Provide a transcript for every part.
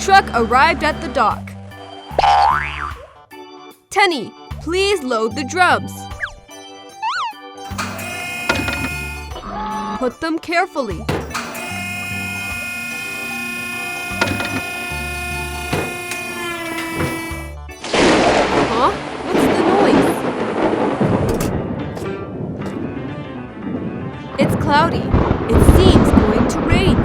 Truck arrived at the dock. Tenny, please load the drums. Put them carefully. Huh? What's the noise? It's cloudy. It seems going to rain.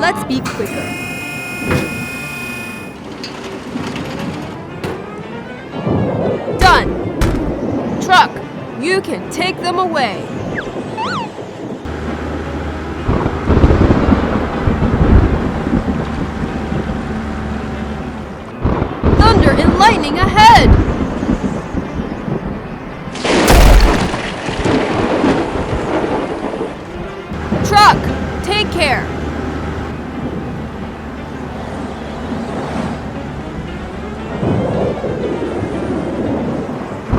Let's be quicker. Done! Truck, you can take them away. Thunder and lightning ahead! Truck, take care!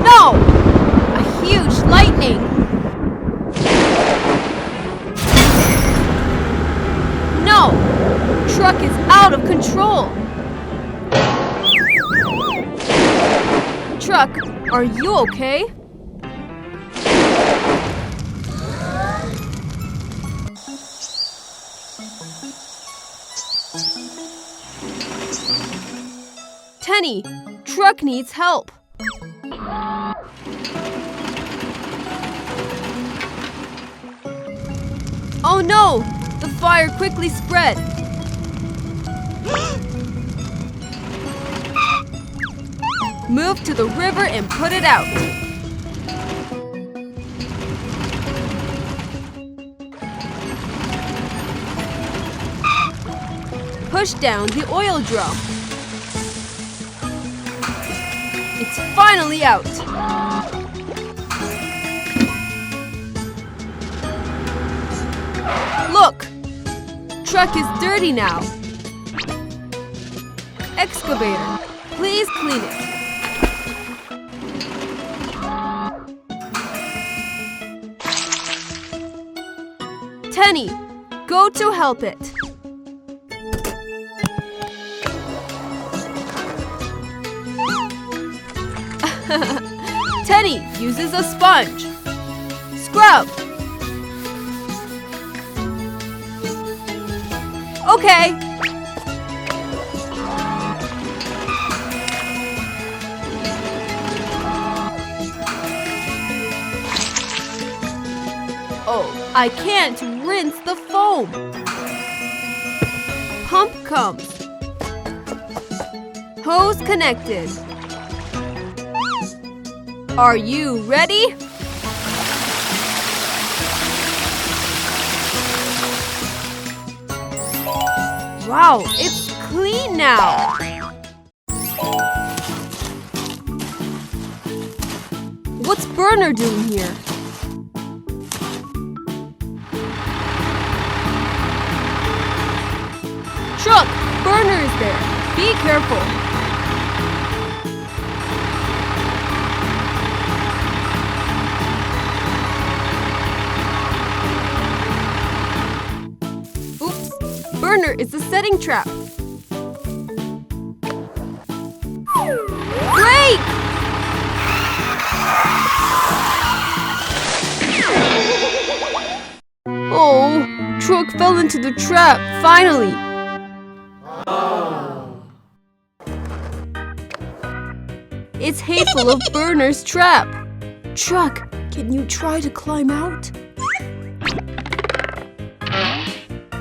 No! A huge lightning! No! Truck is out of control! Truck, are you okay? Tenny, truck needs help. Oh no! The fire quickly spread. Move to the river and put it out. Push down the oil drum. It's finally out. Look! Truck is dirty now. Excavator, please clean it. Tenny, go to help it. Tenny uses a sponge. Scrub. Okay. Oh, I can't rinse the foam. Pump comes. Hose connected. Are you ready? Wow, it's clean now. What's Burner doing here? Truck, Burner is there. Be careful. Burner is a setting trap. Brake! Oh, truck fell into the trap, finally. It's hateful of Burner's trap. Truck, can you try to climb out?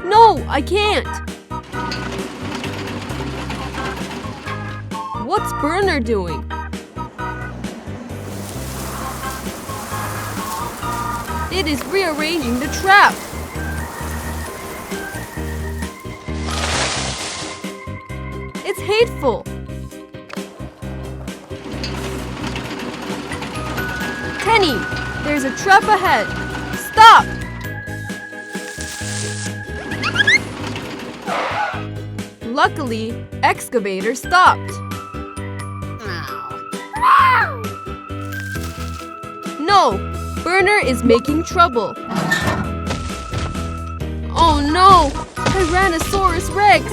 No, I can't. What's Burner doing? It is rearranging the trap. It's hateful. Tenny, there's a trap ahead. Stop! Luckily, Excavator stopped. No, Burner is making trouble. Oh no! Tyrannosaurus Rex!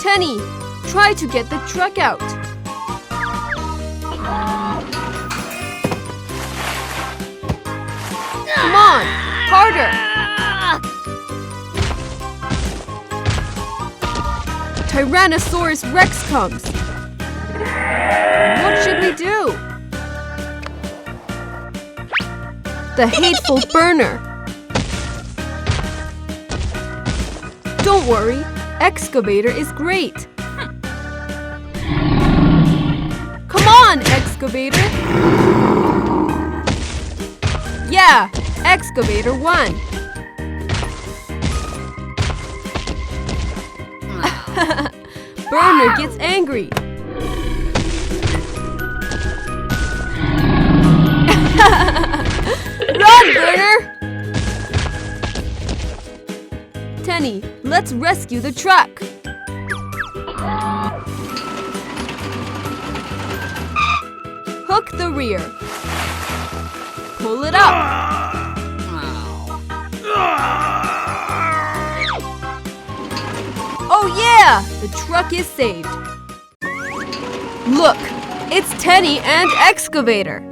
Tenny, try to get the truck out. Come on, harder! Tyrannosaurus Rex comes. What should we do? The hateful burner. Don't worry, excavator is great. Come on, excavator! Yeah, excavator won. Burner gets angry. Run, Burner! Tenny, let's rescue the truck. Hook the rear. Pull it up. Oh yeah! The truck is saved. Look, it's Tenny and Excavator.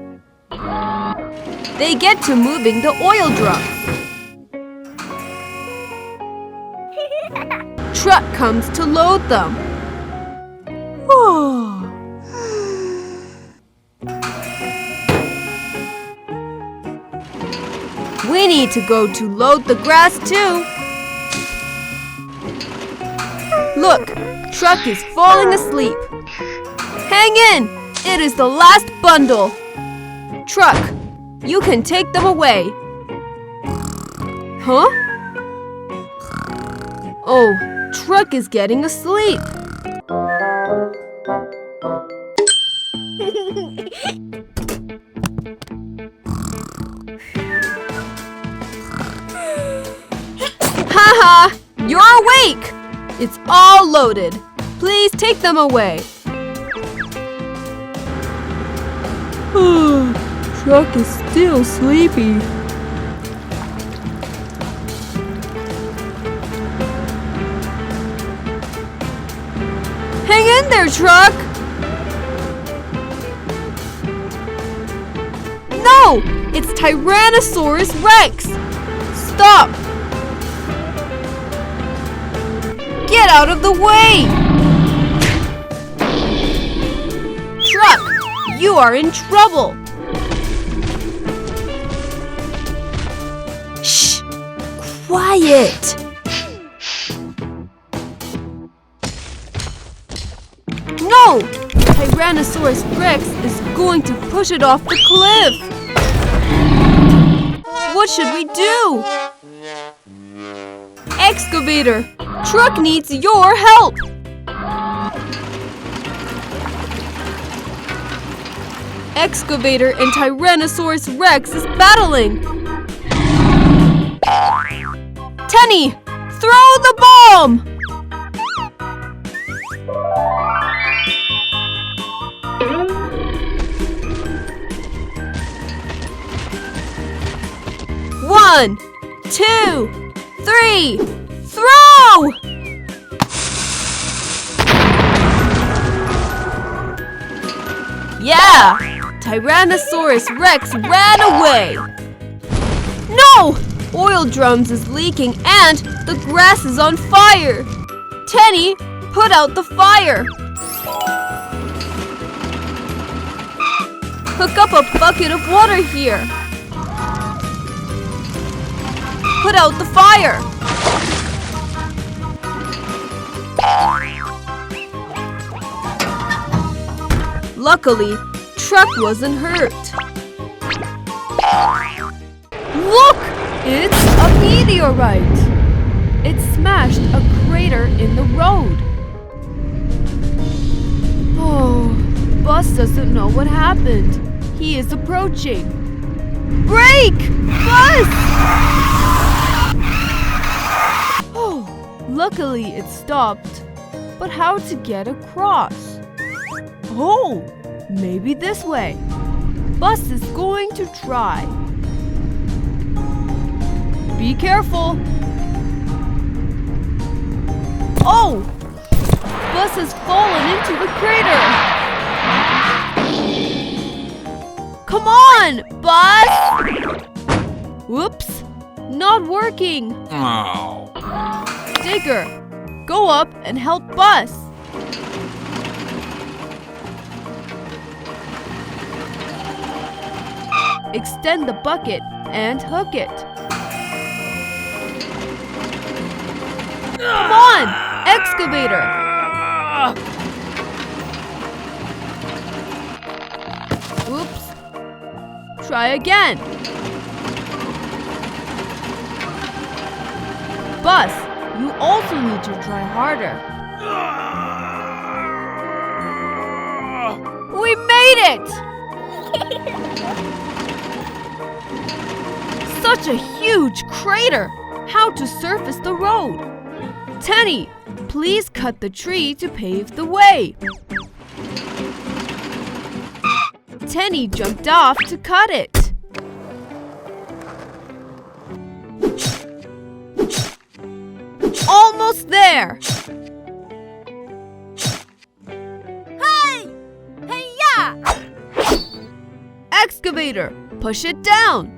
They get to moving the oil drum. Truck comes to load them. We need to go to load the grass too. Look, truck is falling asleep. Hang in! It is the last bundle. Truck, you can take them away. Huh? Oh, truck is getting asleep. Haha! You're awake! It's all loaded. Please take them away. Truck is still sleepy. Hang in there, truck! No! It's Tyrannosaurus Rex! Stop! Get out of the way! Truck, you are in trouble! Shh! Quiet! No! Tyrannosaurus Rex is going to push it off the cliff! What should we do? Excavator! Truck needs your help! Excavator and Tyrannosaurus Rex is battling! Tenny! Throw the bomb! One, 2, 3, throw! Yeah! Tyrannosaurus Rex ran away! No! Oil drums is leaking and the grass is on fire! Tenny, put out the fire! Hook up a bucket of water here! Put out the fire! Luckily, truck wasn't hurt. Look! It's a meteorite! It smashed a crater in the road. Oh, Bus doesn't know what happened. He is approaching. Brake! Bus! Oh, luckily it stopped. But how to get across? Oh, maybe this way. Bus is going to try. Be careful. Oh! Bus has fallen into the crater. Come on, Bus! Whoops! Not working. Oh. Digger, go up and help Bus. Extend the bucket and hook it. Come on, excavator! Oops. Try again. Bus, you also need to try harder. We made it! Such a huge crater! How to surface the road? Tenny, please cut the tree to pave the way. Tenny jumped off to cut it. Almost there! Hey! Hey-ya! Excavator, push it down.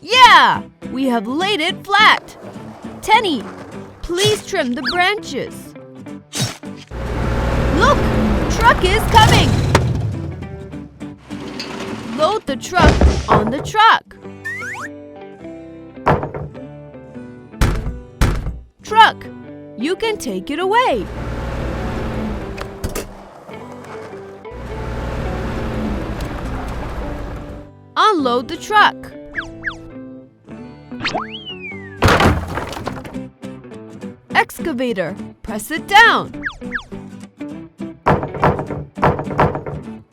Yeah! We have laid it flat. Tenny, please trim the branches. Look! Truck is coming! Load the truck on the truck. Truck, you can take it away. Unload the truck. Excavator, press it down.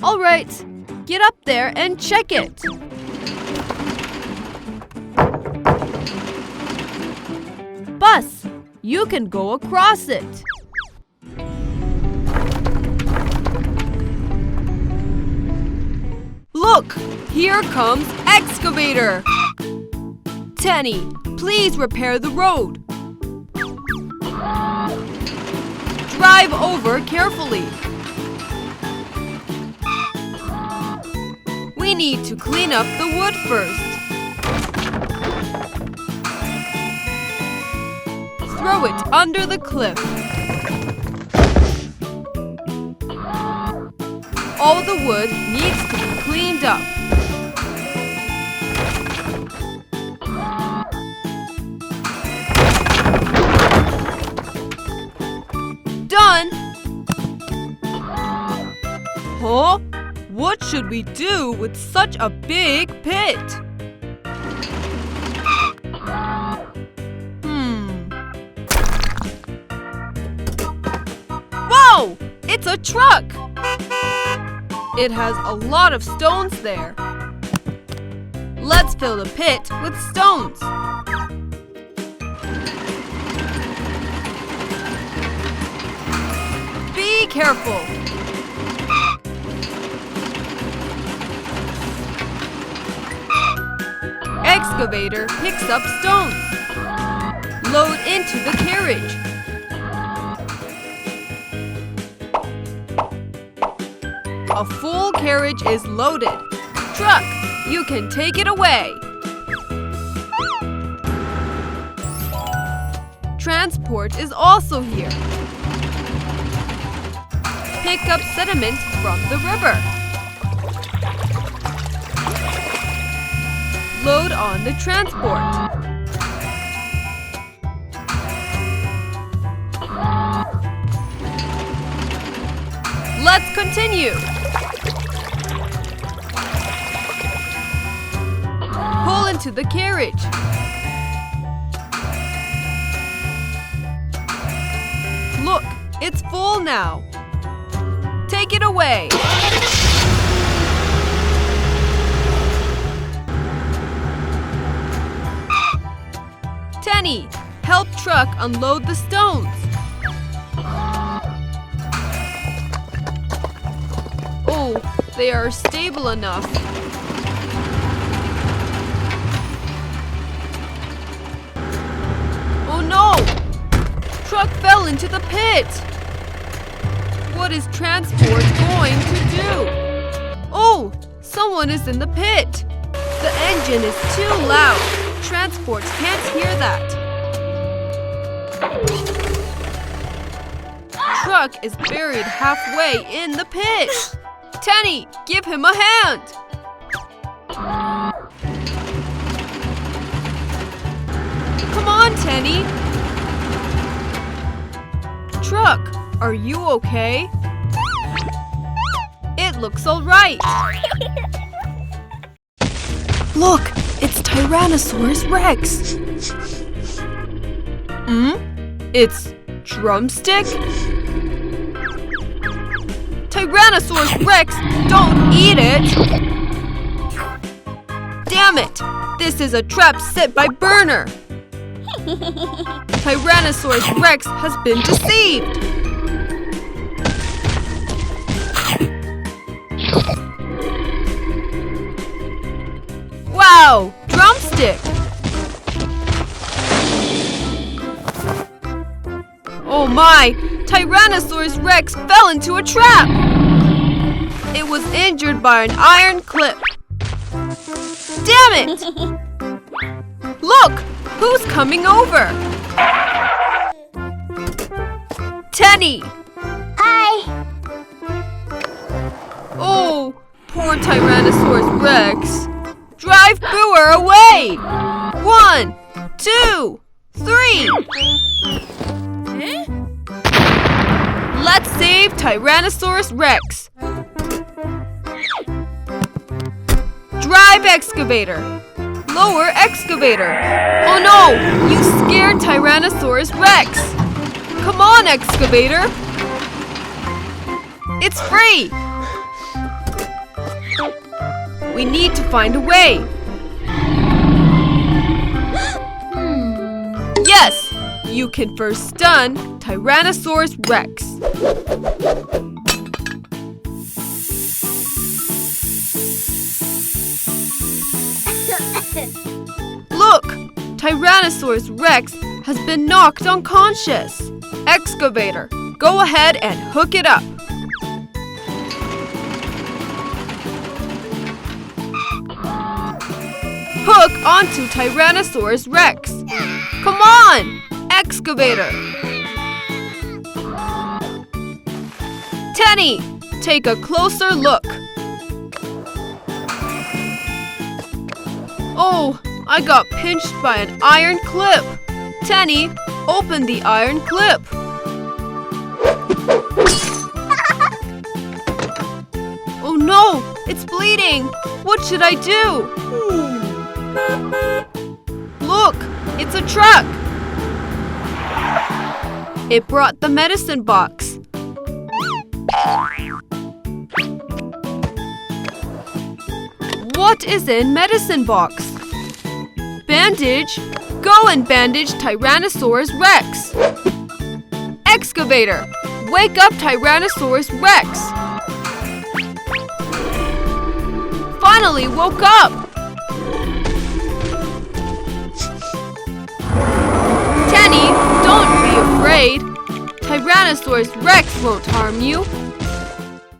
All right, get up there and check it. Bus, you can go across it. Look, here comes excavator. Tenny, please repair the road. Drive over carefully. We need to clean up the wood first. Throw it under the cliff. All the wood needs to be cleaned up. Done! Huh? What should we do with such a big pit? Whoa! It's a truck! It has a lot of stones there. Let's fill the pit with stones. Be careful! Excavator picks up stones. Load into the carriage. A full carriage is loaded. Truck, you can take it away. Transport is also here. Pick up sediment from the river. Load on the transport. Let's continue. Pull into the carriage. Look, it's full now. Take it away. Tenny, help truck unload the stones. Oh, they are stable enough. Oh no! Truck fell into the pit! What is transport going to do? Oh! Someone is in the pit! The engine is too loud. Transport can't hear that. Truck is buried halfway in the pit. Tenny, give him a hand! Come on, Tenny! Truck, are you okay? It looks alright. Look, it's Tyrannosaurus Rex. It's Drumstick? Tyrannosaurus Rex, don't eat it! Damn it! This is a trap set by Burner! Tyrannosaurus Rex has been deceived! Wow! Drumstick! Oh my! Tyrannosaurus Rex fell into a trap! It was injured by an iron clip. Damn it! Look! Who's coming over? Tenny! Hi! Oh, poor Tyrannosaurus Rex. Drive Booer away! 1, 2, 3! Let's save Tyrannosaurus Rex! Drive excavator! Lower excavator! Oh no! You scared Tyrannosaurus Rex! Come on, excavator! It's free! We need to find a way! Yes! You can first stun Tyrannosaurus Rex. Look! Tyrannosaurus Rex has been knocked unconscious. Excavator, go ahead and hook it up. Hook onto Tyrannosaurus Rex. Come on! Excavator! Tenny, take a closer look. Oh, I got pinched by an iron clip. Tenny, open the iron clip. Oh no, it's bleeding. What should I do? Look, it's a truck. It brought the medicine box. What is in medicine box? Bandage? Go and bandage Tyrannosaurus Rex. Excavator, wake up Tyrannosaurus Rex. Finally woke up. Tenny, don't be afraid. Tyrannosaurus Rex won't harm you.